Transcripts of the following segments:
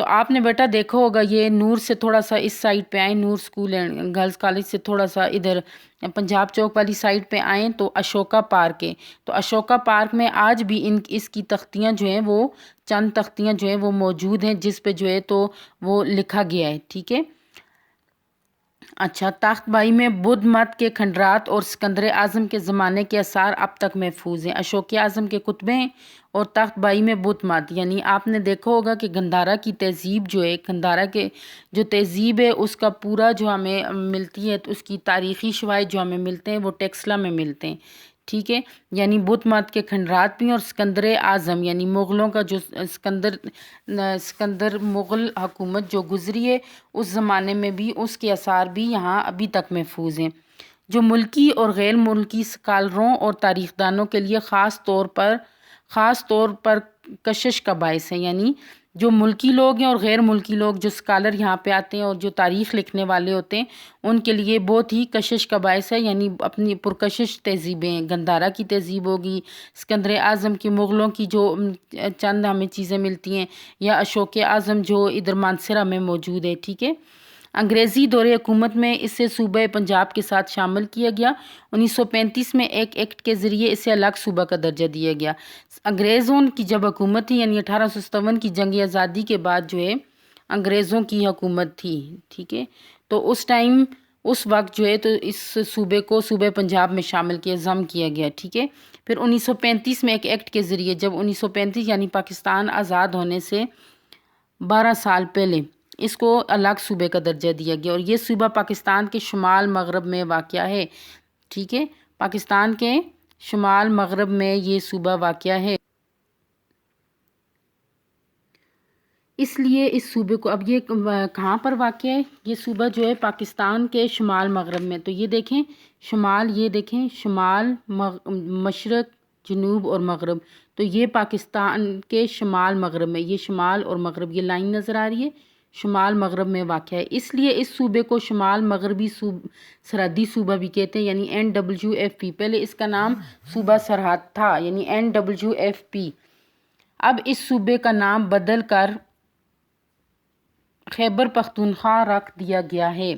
تو آپ نے بیٹا دیکھا ہوگا یہ نور سے تھوڑا سا اس سائڈ پہ آئیں، نور اسکول اینڈ گرلز کالج سے تھوڑا سا ادھر پنجاب چوک والی سائڈ پہ آئیں تو اشوکا پارک ہے. تو اشوکا پارک میں آج بھی اس کی تختیاں جو ہیں وہ چند تختیاں جو ہیں وہ موجود ہیں جس پہ جو ہے تو وہ لکھا گیا ہے. ٹھیک ہے. اچھا، تخت بائی میں بدھ مت کے کھنڈرات اور سکندر اعظم کے زمانے کے آثار اب تک محفوظ ہیں. اشوک اعظم کے کتبے ہیں اور تخت بائی میں بدھ مت، یعنی آپ نے دیکھا ہوگا کہ گندھارا کی تہذیب جو ہے، گندھارا کے جو تہذیب ہے اس کا پورا جو ہمیں ملتی ہے تو اس کی تاریخی شواہد جو ہمیں ملتے ہیں وہ ٹیکسلا میں ملتے ہیں. ٹھیک ہے. یعنی بدھ مت کے کھنڈرات بھی اور سکندر اعظم یعنی مغلوں کا جو سکندر مغل حکومت جو گزری ہے اس زمانے میں بھی اس کے آثار بھی یہاں ابھی تک محفوظ ہیں، جو ملکی اور غیر ملکی اسکالروں اور تاریخ دانوں کے لیے خاص طور پر کشش کا باعث ہے. یعنی جو ملکی لوگ ہیں اور غیر ملکی لوگ جو اسکالر یہاں پہ آتے ہیں اور جو تاریخ لکھنے والے ہوتے ہیں ان کے لیے بہت ہی کشش کا باعث ہے. یعنی اپنی پرکشش تہذیبیں، گندھارا کی تہذیب ہوگی، سکندر اعظم کی مغلوں کی جو چند ہمیں چیزیں ملتی ہیں، یا اشوک اعظم جو ادھر مانسرا میں موجود ہے. ٹھیک ہے. انگریزی دور حکومت میں اسے صوبہ پنجاب کے ساتھ شامل کیا گیا. 1935 میں ایک ایکٹ کے ذریعے اسے الگ صوبہ کا درجہ دیا گیا. انگریزوں کی جب حکومت تھی، یعنی 1857 کی جنگ آزادی کے بعد جو ہے انگریزوں کی حکومت تھی. ٹھیک ہے. تو اس وقت جو ہے تو اس صوبے کو صوبہ پنجاب میں شامل کیا، ضم کیا گیا. ٹھیک ہے. پھر 1935 میں ایک ایکٹ کے ذریعے جب 1935 یعنی پاکستان آزاد ہونے سے 12 سال پہلے اس کو الگ صوبے کا درجہ دیا گیا، اور یہ صوبہ پاکستان کے شمال مغرب میں واقع ہے. ٹھیک ہے. پاکستان کے شمال مغرب میں یہ صوبہ واقع ہے. اس لیے اس صوبے کو اب یہ کہاں پر واقع ہے؟ یہ صوبہ جو ہے پاکستان کے شمال مغرب میں. تو یہ دیکھیں شمال مشرق جنوب اور مغرب. تو یہ پاکستان کے شمال مغرب میں، یہ شمال اور مغرب یہ لائن نظر آ رہی ہے، شمال مغرب میں واقع ہے. اس لیے اس صوبے کو شمال مغربی سرحدی صوبہ بھی کہتے ہیں، یعنی NWFP. پہلے اس کا نام صوبہ سرحد تھا، یعنی NWFP. اب اس صوبے کا نام بدل کر خیبر پختونخوا رکھ دیا گیا ہے.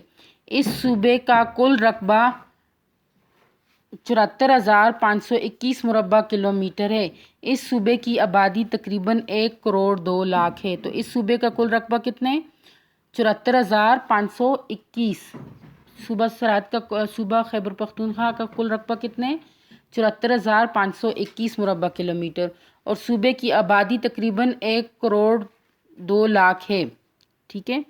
اس صوبے کا کل رقبہ 74,521 مربع کلومیٹر ہے. اس صوبے کی آبادی تقریباً 1 کروڑ 2 لاکھ ہے. تو اس صوبے کا کل رقبہ کتنا ہے؟ 74,521. صوبہ سرحد کا صوبہ خیبر پختونخوا کا کل رقبہ کتنا ہے؟ 74,521 مربع کلومیٹر، اور صوبے کی آبادی تقریباً 1 کروڑ 2 لاکھ ہے. ٹھیک ہے.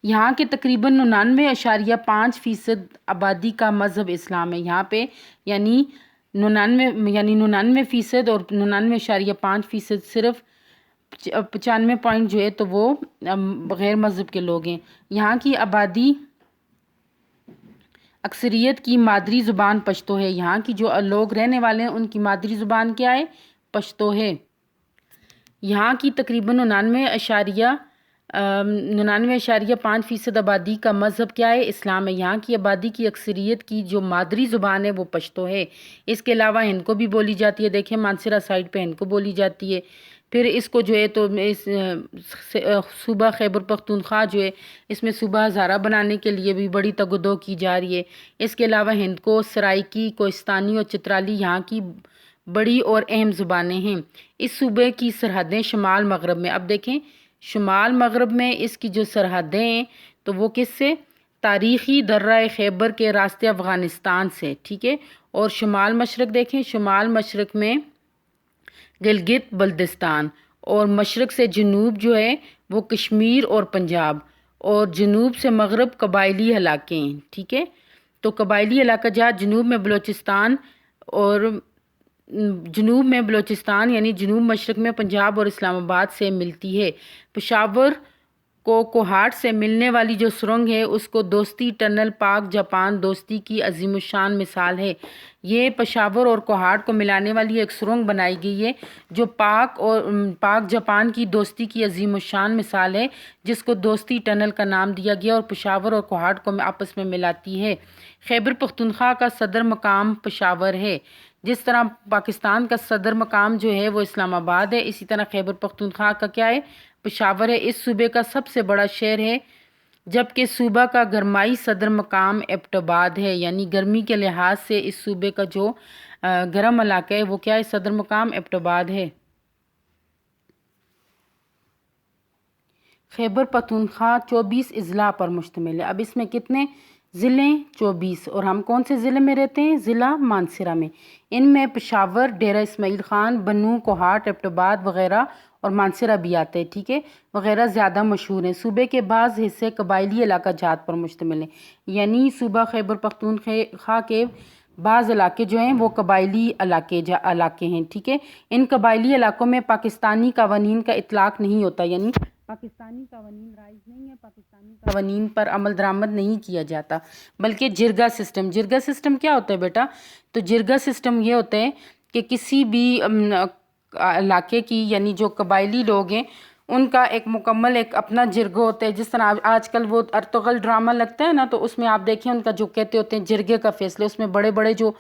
یہاں کے تقریباً 99.5% آبادی کا مذہب اسلام ہے. یہاں پہ یعنی 99% اور 99.5% صرف 95 پوائنٹ جو ہے تو وہ غیر مذہب کے لوگ ہیں. یہاں کی آبادی اکثریت کی مادری زبان پشتو ہے. یہاں کی جو لوگ رہنے والے ہیں ان کی مادری زبان کیا ہے؟ پشتو ہے. یہاں کی تقریباً 99.5% آبادی کا مذہب کیا ہے؟ اسلام ہے. یہاں کی آبادی کی اکثریت کی جو مادری زبان ہے وہ پشتو ہے. اس کے علاوہ ہند کو بھی بولی جاتی ہے. دیکھیں مانسرا سائڈ پہ ہند کو بولی جاتی ہے. پھر اس کو جو ہے تو اس صوبہ خیبر پختونخوا جو ہے اس میں صوبہ ہزارہ بنانے کے لیے بھی بڑی تگ و دو کی جا رہی ہے. اس کے علاوہ ہند کو سرائکی، کوہستانی اور چترالی یہاں کی بڑی اور اہم زبانیں ہیں. اس صوبے کی سرحدیں شمال مغرب میں، اب دیکھیں شمال مغرب میں اس کی جو سرحدیں ہیں تو وہ کس سے؟ تاریخی درہ خیبر کے راستے افغانستان سے. ٹھیک ہے. اور شمال مشرق دیکھیں، شمال مشرق میں گلگت بلتستان، اور مشرق سے جنوب جو ہے وہ کشمیر اور پنجاب، اور جنوب سے مغرب قبائلی علاقے ہیں. ٹھیک ہے. تو قبائلی علاقہ جہاں جنوب میں بلوچستان یعنی جنوب مشرق میں پنجاب اور اسلام آباد سے ملتی ہے. پشاور کو کوہاٹ سے ملنے والی جو سرنگ ہے اس کو دوستی ٹنل پاک جاپان دوستی کی عظیم الشان مثال ہے. یہ پشاور اور کوہاٹ کو ملانے والی ایک سرنگ بنائی گئی ہے جو پاک جاپان کی دوستی کی عظیم الشان مثال ہے، جس کو دوستی ٹنل کا نام دیا گیا اور پشاور اور کوہاٹ کو آپس میں ملاتی ہے. خیبر پختونخوا کا صدر مقام پشاور ہے. جس طرح پاکستان کا صدر مقام جو ہے وہ اسلام آباد ہے، اسی طرح خیبر پختونخوا کا کیا ہے؟ پشاور ہے اس صوبے کا سب سے بڑا شہر ہے، جبکہ صوبہ کا گرمائی صدر مقام ایبٹ آباد ہے، یعنی گرمی کے لحاظ سے اس صوبے کا جو گرم علاقہ ہے وہ کیا ہے؟ صدر مقام ایبٹ آباد ہے۔ خیبر پختونخوا 24 اضلاع پر مشتمل ہے۔ اب اس میں کتنے ضلع؟ 24۔ اور ہم کون سے ضلع میں رہتے ہیں؟ ضلع مانسہرہ میں۔ ان میں پشاور، ڈیرہ اسماعیل خان، بنوں، کوہاٹ، ایبٹ آباد وغیرہ اور مانسہرہ بھی آتے ہیں، ٹھیک ہے، وغیرہ زیادہ مشہور ہیں۔ صوبے کے بعض حصے قبائلی علاقہ جات پر مشتمل ہیں، یعنی صوبہ خیبر پختونخوا کے بعض علاقے جو ہیں وہ قبائلی علاقے ہیں، ٹھیک ہے۔ ان قبائلی علاقوں میں پاکستانی قوانین کا اطلاق نہیں ہوتا، یعنی پاکستانی قوانین رائج نہیں ہے، پاکستانی قوانین پر عمل درآمد نہیں کیا جاتا، بلکہ جرگہ سسٹم کیا ہوتا ہے بیٹا؟ تو جرگہ سسٹم یہ ہوتا ہے کہ کسی بھی علاقے کی، یعنی جو قبائلی لوگ ہیں ان کا ایک مکمل ایک اپنا جرگہ ہوتا ہے۔ جس طرح آج کل وہ ارطغرل ڈرامہ لگتا ہے نا، تو اس میں آپ دیکھیں ان کا جو کہتے ہوتے ہیں جرگے کا فیصلے، اس میں بڑے بڑے جو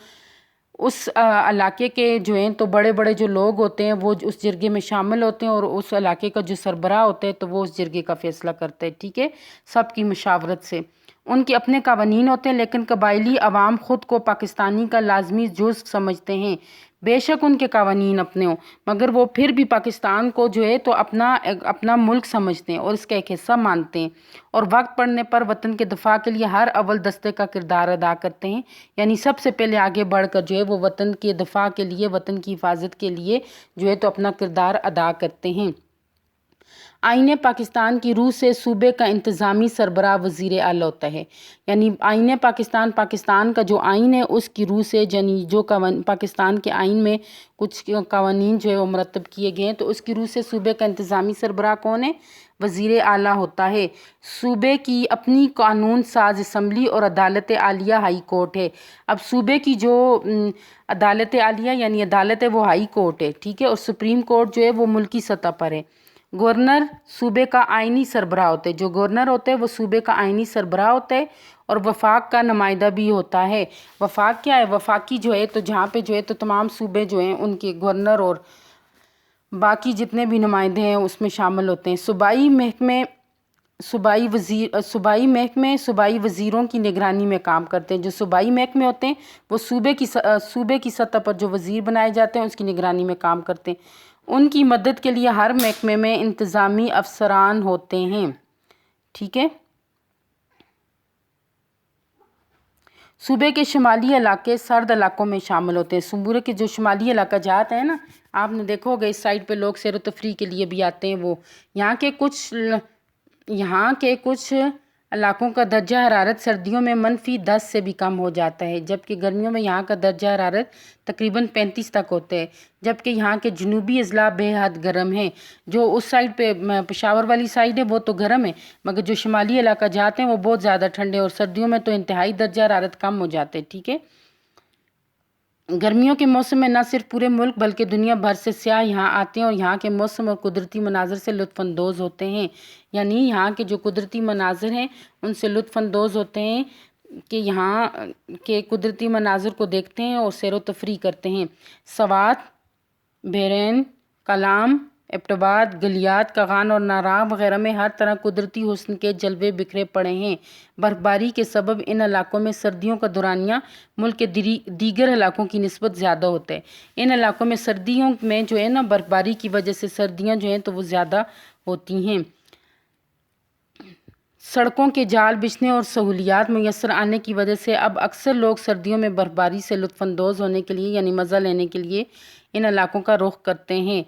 اس علاقے کے جو ہیں تو بڑے بڑے جو لوگ ہوتے ہیں وہ اس جرگے میں شامل ہوتے ہیں، اور اس علاقے کا جو سربراہ ہوتا ہے تو وہ اس جرگے کا فیصلہ کرتا ہے، ٹھیک ہے، سب کی مشاورت سے۔ ان کے اپنے قوانین ہوتے ہیں، لیکن قبائلی عوام خود کو پاکستانی کا لازمی جزو سمجھتے ہیں۔ بے شک ان کے قوانین اپنے ہوں، مگر وہ پھر بھی پاکستان کو جو ہے تو اپنا ملک سمجھتے ہیں اور اس کا ایک حصہ مانتے ہیں، اور وقت پڑنے پر وطن کے دفاع کے لیے ہر اول دستے کا کردار ادا کرتے ہیں، یعنی سب سے پہلے آگے بڑھ کر جو ہے وہ وطن کے دفاع کے لیے، وطن کی حفاظت کے لیے جو ہے تو اپنا کردار ادا کرتے ہیں۔ آئین پاکستان کی روح سے صوبے کا انتظامی سربراہ وزیر اعلیٰ ہوتا ہے، یعنی آئین پاکستان کا جو آئین ہے اس کی روح سے، یعنی جو پاکستان کے آئین میں کچھ قوانین جو ہے وہ مرتب کیے گئے ہیں، تو اس کی روح سے صوبے کا انتظامی سربراہ کون ہے؟ وزیر اعلیٰ ہوتا ہے۔ صوبے کی اپنی قانون ساز اسمبلی اور عدالت عالیہ ہائی کورٹ ہے۔ اب صوبے کی جو عدالت عالیہ یعنی عدالت ہے وہ ہائی کورٹ ہے، ٹھیک ہے، اور سپریم کورٹ جو ہے وہ ملکی سطح پر ہے۔ گورنر صوبے کا آئینی سربراہ ہوتے ہیں، جو گورنر ہوتے ہیں وہ صوبے کا آئینی سربراہ ہوتا ہے، اور وفاق کا نمائندہ بھی ہوتا ہے۔ وفاق کیا ہے؟ وفاقی جو ہے تو جہاں پہ جو ہے تو تمام صوبے جو ہیں ان کے گورنر اور باقی جتنے بھی نمائندے ہیں اس میں شامل ہوتے ہیں۔ صوبائی وزیروں کی نگرانی میں کام کرتے ہیں۔ جو صوبائی محکمے ہوتے ہیں وہ صوبے کی سطح پر جو وزیر بنائے جاتے ہیں اس کی نگرانی میں کام کرتے ہیں۔ ان کی مدد کے لیے ہر محکمے میں انتظامی افسران ہوتے ہیں، ٹھیک ہے۔ صوبے کے شمالی علاقے سرد علاقوں میں شامل ہوتے ہیں۔ صوبے کے جو شمالی علاقہ جات ہیں نا، آپ نے دیکھو ہوگا اس سائڈ پہ لوگ سیر و تفریح کے لیے بھی آتے ہیں، وہ یہاں کے کچھ علاقوں کا درجہ حرارت سردیوں میں -10 سے بھی کم ہو جاتا ہے، جبکہ گرمیوں میں یہاں کا درجہ حرارت تقریباً 35 تک ہوتا ہے، جبکہ یہاں کے جنوبی اضلاع بے حد گرم ہیں۔ جو اس سائڈ پہ پشاور والی سائڈ ہے وہ تو گرم ہے، مگر جو شمالی علاقہ جاتے ہیں وہ بہت زیادہ ٹھنڈے، اور سردیوں میں تو انتہائی درجہ حرارت کم ہو جاتے ہیں، ٹھیک ہے۔ گرمیوں کے موسم میں نہ صرف پورے ملک بلکہ دنیا بھر سے سیاح یہاں آتے ہیں اور یہاں کے موسم اور قدرتی مناظر سے لطف اندوز ہوتے ہیں، یعنی یہاں کے جو قدرتی مناظر ہیں ان سے لطف اندوز ہوتے ہیں، کہ یہاں کے قدرتی مناظر کو دیکھتے ہیں اور سیر و تفریح کرتے ہیں۔ سوات، بحرین، کلام، ایبٹ آباد، گلیات، کغان اور ناراگ وغیرہ میں ہر طرح قدرتی حسن کے جلوے بکھرے پڑے ہیں۔ برف باری کے سبب ان علاقوں میں سردیوں کا دورانیہ ملک کے دیگر علاقوں کی نسبت زیادہ ہوتا ہے۔ ان علاقوں میں سردیوں میں جو ہے نا برف باری کی وجہ سے سردیاں جو ہیں تو وہ زیادہ ہوتی ہیں۔ سڑکوں کے جال بچھنے اور سہولیات میسر آنے کی وجہ سے اب اکثر لوگ سردیوں میں برف باری سے لطف اندوز ہونے کے لیے یعنی مزہ لینے کے لیے ان علاقوں کا رخ کرتے ہیں۔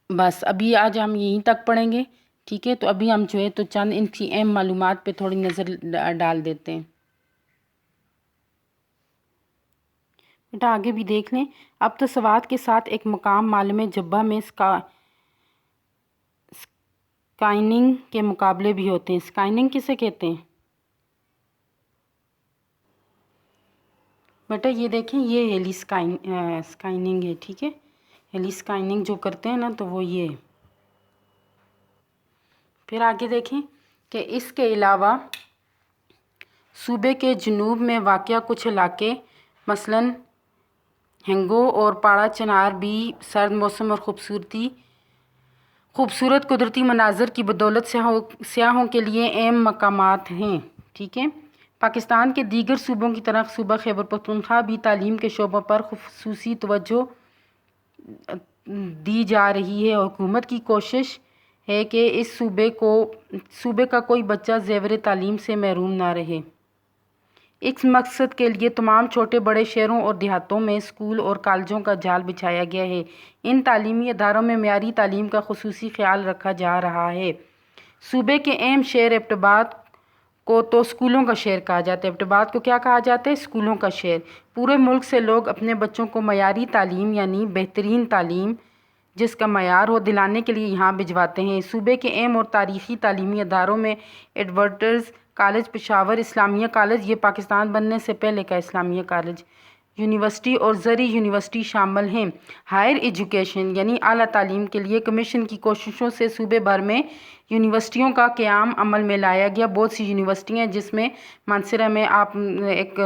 بس ابھی آج ہم یہیں تک پڑھیں گے، ٹھیک ہے، تو ابھی ہم جو ہے تو چند ان کی اہم معلومات پہ تھوڑی نظر ڈال دیتے ہیں۔ بیٹا آگے بھی دیکھ لیں۔ اب تو سوات کے ساتھ ایک مقام معلم جبہ میں اسکائنگ کے مقابلے بھی ہوتے ہیں۔ اسکائنگ کسے کہتے ہیں بیٹا؟ یہ دیکھیں، یہ ہیلی اسکائنگ ہے، ٹھیک ہے، ہیلی اسکائنگ جو کرتے ہیں نا تو وہ یہ ہے۔ پھر آگے دیکھیں کہ اس کے علاوہ صوبے کے جنوب میں واقع کچھ علاقے مثلاً ہنگو اور پاڑا چنار بھی سرد موسم اور خوبصورتی خوبصورت قدرتی مناظر کی بدولت سیاحوں کے لیے اہم مقامات ہیں، ٹھیک ہے۔ پاکستان کے دیگر صوبوں کی طرح صوبہ خیبر پختونخوا بھی تعلیم کے شعبوں پر خصوصی توجہ دی جا رہی ہے۔ حکومت کی کوشش ہے کہ اس صوبے کا کوئی بچہ زیور تعلیم سے محروم نہ رہے۔ اس مقصد کے لیے تمام چھوٹے بڑے شہروں اور دیہاتوں میں اسکول اور کالجوں کا جال بچھایا گیا ہے۔ ان تعلیمی اداروں میں معیاری تعلیم کا خصوصی خیال رکھا جا رہا ہے۔ صوبے کے اہم شہر ایبٹ آباد کو تو اسکولوں کا شہر کہا جاتا ہے۔ ایبٹ آباد کو کیا کہا جاتا ہے؟ اسکولوں کا شہر۔ پورے ملک سے لوگ اپنے بچوں کو معیاری تعلیم یعنی بہترین تعلیم جس کا معیار ہو دلانے کے لیے یہاں بھجواتے ہیں۔ صوبے کے اہم اور تاریخی تعلیمی اداروں میں ایڈورڈز کالج پشاور اسلامیہ کالج، یہ پاکستان بننے سے پہلے کا اسلامیہ کالج، یونیورسٹی اور زرعی یونیورسٹی شامل ہیں۔ ہائر ایجوکیشن یعنی اعلیٰ تعلیم کے لیے کمیشن کی کوششوں سے صوبے بھر میں یونیورسٹیوں کا قیام عمل میں لایا گیا۔ بہت سی یونیورسٹیاں جس میں مانسہرہ میں ایک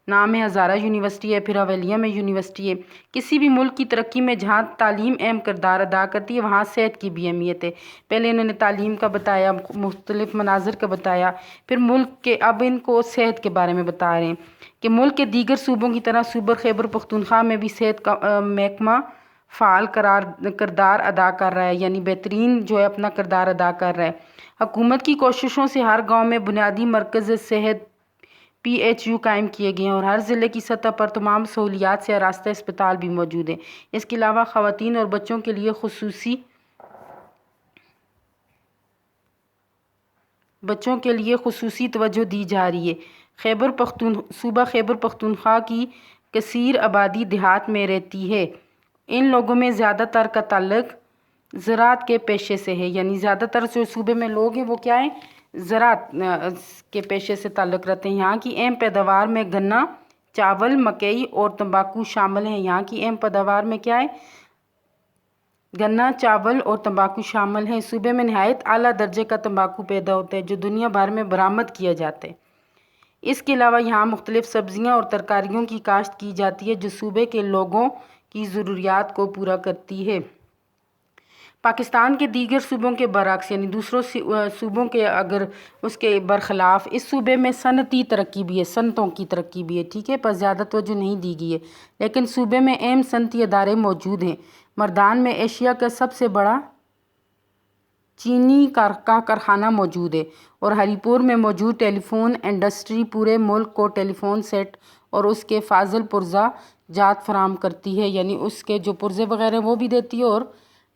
نام ہے ہزارہ یونیورسٹی ہے، پھر حویلیہ میں یونیورسٹی ہے۔ کسی بھی ملک کی ترقی میں جہاں تعلیم اہم کردار ادا کرتی ہے وہاں صحت کی بھی اہمیت ہے۔ پہلے انہوں نے تعلیم کا بتایا، مختلف مناظر کا بتایا، پھر ملک کے اب ان کو صحت کے بارے میں بتا رہے ہیں کہ ملک کے دیگر صوبوں کی طرح صوبہ خیبر پختونخوا میں بھی صحت کا محکمہ فعال کردار ادا کر رہا ہے، یعنی بہترین جو ہے اپنا کردار ادا کر رہا ہے۔ حکومت کی کوششوں سے ہر گاؤں میں بنیادی مرکز صحت PHU قائم کیے گئے ہیں اور ہر ضلع کی سطح پر تمام سہولیات سے آراستہ اسپتال بھی موجود ہیں۔ اس کے علاوہ خواتین اور بچوں کے لیے خصوصی توجہ دی جا رہی ہے۔ صوبہ خیبر پختونخوا کی کثیر آبادی دیہات میں رہتی ہے۔ ان لوگوں میں زیادہ تر کا تعلق زراعت کے پیشے سے ہے، یعنی زیادہ تر جو صوبے میں لوگ ہیں وہ کیا ہیں؟ زراعت کے پیشے سے تعلق رکھتے ہیں۔ یہاں کی اہم پیداوار میں گنا، چاول، مکئی اور تمباکو شامل ہیں۔ یہاں کی اہم پیداوار میں کیا ہے؟ گنا، چاول اور تمباکو شامل ہیں۔ صوبے میں نہایت اعلیٰ درجے کا تمباکو پیدا ہوتا ہے جو دنیا بھر میں برآمد کیا جاتا ہے۔ اس کے علاوہ یہاں مختلف سبزیاں اور ترکاریوں کی کاشت کی جاتی ہے جو صوبے کے لوگوں کی ضروریات کو پورا کرتی ہے۔ پاکستان کے دیگر صوبوں کے برعکس یعنی دوسروں صوبوں کے اگر اس کے برخلاف اس صوبے میں صنعتی ترقی بھی ہے، صنعتوں کی ترقی بھی ہے، ٹھیک ہے، پر زیادہ توجہ نہیں دی گئی ہے، لیکن صوبے میں اہم صنعتی ادارے موجود ہیں۔ مردان میں ایشیا کا سب سے بڑا چینی کا کارخانہ موجود ہے اور ہری پور میں موجود ٹیلی فون انڈسٹری پورے ملک کو ٹیلی فون سیٹ اور اس کے فاضل پرزہ جات فراہم کرتی ہے، یعنی اس کے جو پرزے وغیرہ وہ بھی دیتی ہے اور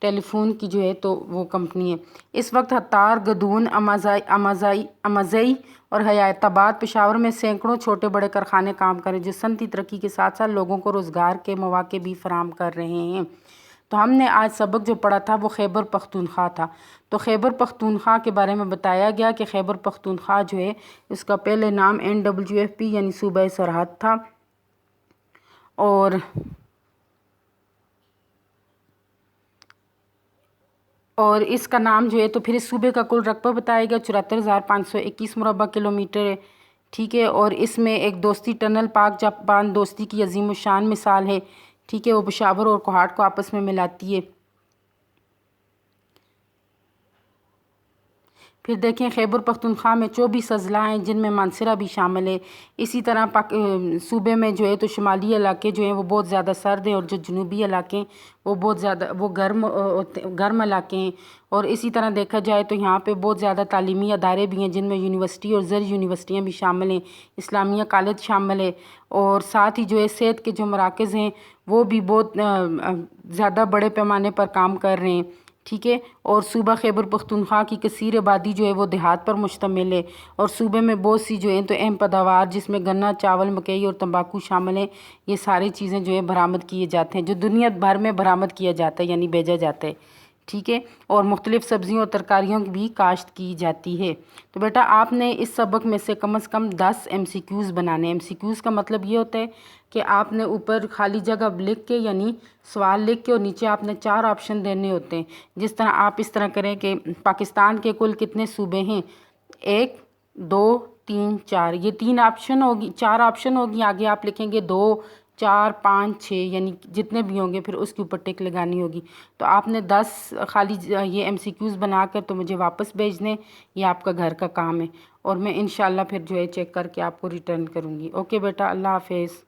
ٹیلی فون کی جو ہے تو وہ کمپنی ہے۔ اس وقت ہتار، گدون، امازئی اور حیات آباد پشاور میں سینکڑوں چھوٹے بڑے کارخانے کام کر رہے ہیں جو صنعتی ترقی کے ساتھ ساتھ لوگوں کو روزگار کے مواقع بھی فراہم کر رہے ہیں۔ تو ہم نے آج سبق جو پڑھا تھا وہ خیبر پختونخوا تھا۔ تو خیبر پختونخوا کے بارے میں بتایا گیا کہ خیبر پختونخوا جو ہے اس کا پہلے نام NWFP یعنی صوبہ سرحد تھا اور اس کا نام جو ہے تو پھر اس صوبے کا کل رقبہ بتایا گیا 74,521 مربع کلومیٹر ہے، ٹھیک ہے، اور اس میں ایک دوستی ٹنل پاک جاپان دوستی کی عظیم الشان مثال ہے، ٹھیک ہے، وہ پشاور اور کوہاٹ کو آپس میں ملاتی ہے۔ پھر دیکھیں خیبر پختونخوا میں 24 اضلاع ہیں جن میں مانسہرہ بھی شامل ہے۔ اسی طرح صوبے میں جو ہے تو شمالی علاقے جو ہیں وہ بہت زیادہ سرد ہیں اور جو جنوبی علاقے ہیں وہ بہت زیادہ گرم علاقے ہیں، اور اسی طرح دیکھا جائے تو یہاں پہ بہت زیادہ تعلیمی ادارے بھی ہیں جن میں یونیورسٹی اور زرعی یونیورسٹیاں بھی شامل ہیں، اسلامیہ کالج شامل ہے، اور ساتھ ہی جو ہے صحت کے جو مراکز ہیں وہ بھی بہت زیادہ بڑے پیمانے پر کام کر رہے ہیں، ٹھیک ہے، اور صوبہ خیبر پختونخوا کی کثیر آبادی جو ہے وہ دیہات پر مشتمل ہے اور صوبے میں بہت سی جو ہیں تو اہم پیداوار جس میں گنا، چاول، مکئی اور تمباکو شامل ہیں، یہ ساری چیزیں جو ہے برآمد کیے جاتے ہیں جو دنیا بھر میں برآمد کیا جاتا ہے یعنی بھیجا جاتا ہے، ٹھیک ہے، اور مختلف سبزیوں اور ترکاریوں کی بھی کاشت کی جاتی ہے۔ تو بیٹا آپ نے اس سبق میں سے کم از کم 10 MCQs بنانے ہیں۔ MCQs کا مطلب یہ ہوتا ہے کہ آپ نے اوپر خالی جگہ لکھ کے یعنی سوال لکھ کے اور نیچے آپ نے 4 آپشن دینے ہوتے ہیں، جس طرح آپ اس طرح کریں کہ پاکستان کے کل کتنے صوبے ہیں، 1 2 3 4، یہ 3 آپشن ہوگی، 4 آپشن ہوگی، آگے آپ لکھیں گے 2 4 5 6 یعنی جتنے بھی ہوں گے پھر اس کے اوپر ٹک لگانی ہوگی. تو آپ نے 10 خالی یہ MCQs بنا کر تو مجھے واپس بھیج دیں. یہ آپ کا گھر کا کام ہے اور میں انشاءاللہ پھر جو ہے چیک کر کے آپ کو ریٹرن کروں گی. اوکے بیٹا، اللہ حافظ.